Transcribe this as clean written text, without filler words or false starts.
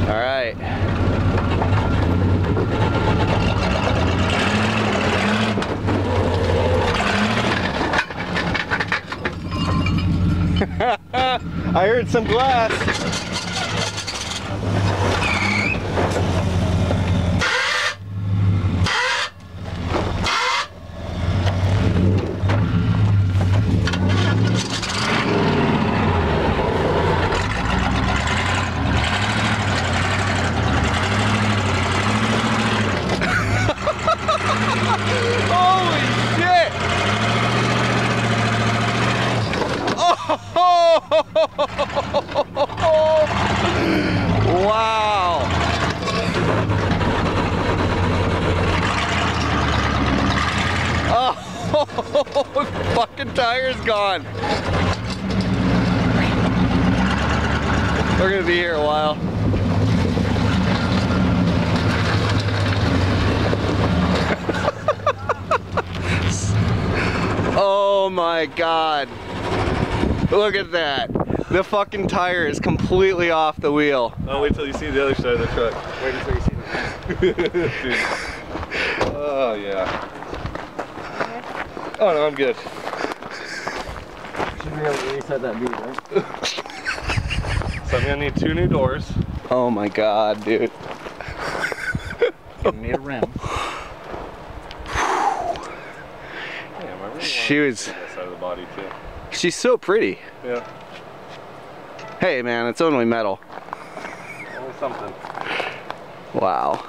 All right. I heard some glass. Holy shit! Oh! Wow! Oh, fucking tire's gone. We're gonna be here a while. Oh my god. Look at that. The fucking tire is completely off the wheel. Oh, wait till you see the other side of the truck. Wait until you see the Dude. Oh, yeah. Oh, no, I'm good. should be able to reset that beat, right? So I'm gonna need 2 new doors. Oh my god, dude. You need a rim. Damn, I really She want was- to see that side of the body too. She's so pretty. Yeah. Hey man, it's only metal. Only something. Wow.